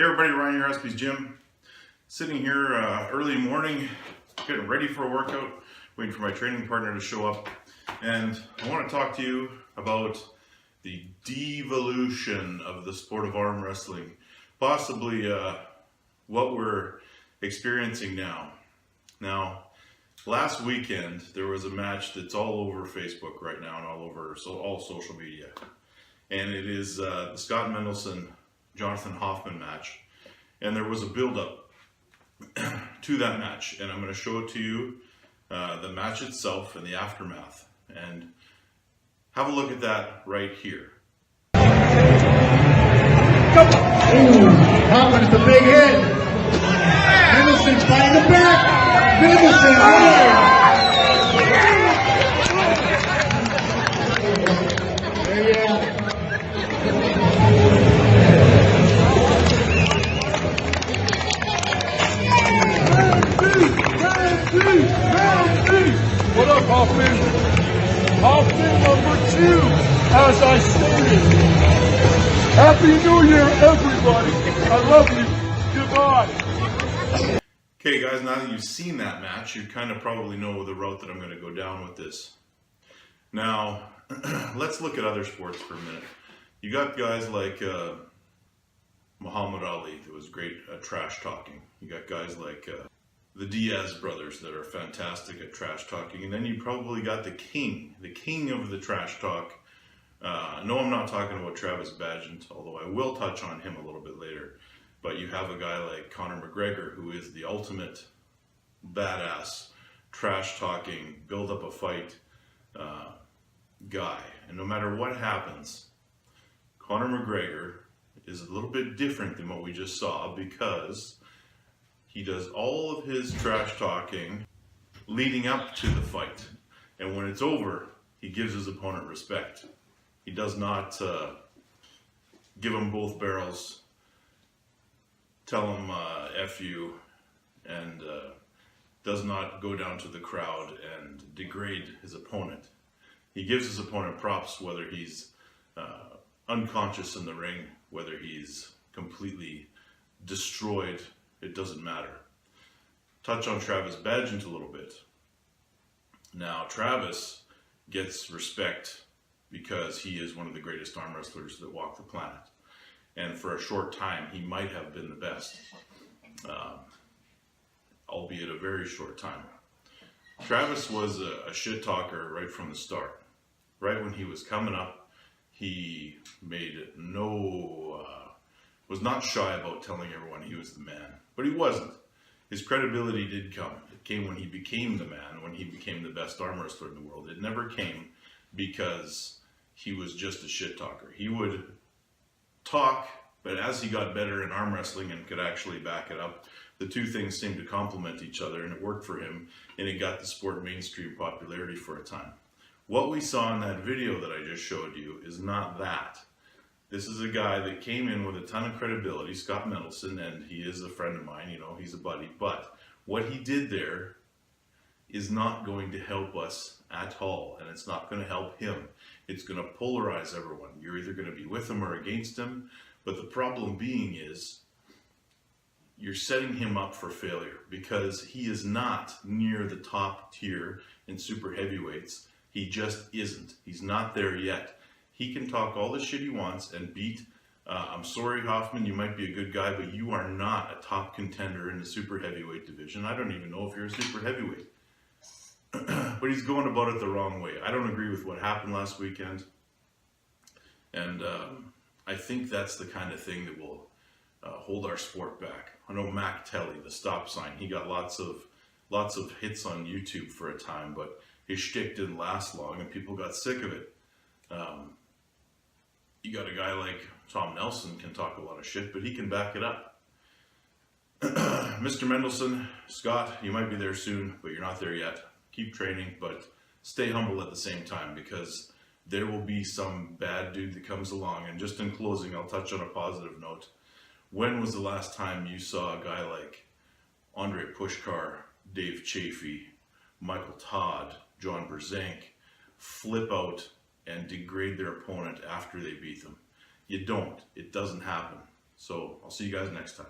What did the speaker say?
Hey everybody, Ryan your Recipes Gym. Sitting here early morning, getting ready for a workout, waiting for my training partner to show up. And I want to talk to you about the devolution of the sport of arm wrestling. Possibly what we're experiencing now. Now, last weekend there was a match that's all over Facebook right now and all over all social media. And it is the Scott Mendelson Jonathan Hoffman match, and there was a build-up to that match, and I'm going to show it to you, the match itself and the aftermath, and have a look at that right here. Hoffman's a big hit. Mendelson's fighting the back. Mendelson, What up, Hoffman? Hoffman number 2, as I stated. Happy New Year, everybody. I love you. Goodbye. Okay guys, now that you've seen that match, you kind of probably know the route that I'm going to go down with this. Now, let's look at other sports for a minute. You got guys like Muhammad Ali, that was great at trash talking. You got guys like the Diaz brothers that are fantastic at trash talking, and then you probably got the king of the trash talk. No, I'm not talking about Travis Badgent, although I will touch on him a little bit later. But you have a guy like Conor McGregor, who is the ultimate badass, trash talking, build up a fight guy. And no matter what happens, Conor McGregor is a little bit different than what we just saw, because he does all of his trash talking leading up to the fight. And when it's over, he gives his opponent respect. He does not give him both barrels, tell him F you, and does not go down to the crowd and degrade his opponent. He gives his opponent props, whether he's unconscious in the ring, whether he's completely destroyed. It doesn't matter. Touch on Travis Badgent a little bit. Now, Travis gets respect because he is one of the greatest arm wrestlers that walk the planet. And for a short time, he might have been the best, albeit a very short time. Travis was a shit talker right from the start. Right when he was coming up, he made was not shy about telling everyone he was the man. But he wasn't. His credibility did come. It came when he became the man, when he became the best arm wrestler in the world. It never came because he was just a shit talker. He would talk, but as he got better in arm wrestling and could actually back it up, the two things seemed to complement each other, and it worked for him, and it got the sport mainstream popularity for a time. What we saw in that video that I just showed you is not that. This is a guy that came in with a ton of credibility, Scott Mendelson, and he is a friend of mine, you know, he's a buddy. But what he did there is not going to help us at all, and it's not going to help him. It's going to polarize everyone. You're either going to be with him or against him, but the problem being is you're setting him up for failure, because he is not near the top tier in super heavyweights. He just isn't. He's not there yet. He can talk all the shit he wants and beat, I'm sorry Hoffman, you might be a good guy, but you are not a top contender in the super heavyweight division. I don't even know if you're a super heavyweight. But he's going about it the wrong way. I don't agree with what happened last weekend. And I think that's the kind of thing that will hold our sport back. I know Mac Telly, the stop sign, he got lots of hits on YouTube for a time, but his shtick didn't last long and people got sick of it. You got a guy like Tom Nelson can talk a lot of shit, but he can back it up. Mr. Mendelson, Scott, you might be there soon, but you're not there yet. Keep training, but stay humble at the same time, because there will be some bad dude that comes along. And just in closing, I'll touch on a positive note. When was the last time you saw a guy like Andre Pushkar, Dave Chafee, Michael Todd, John Berzank flip out and degrade their opponent after they beat them? You don't. It doesn't happen. So I'll see you guys next time.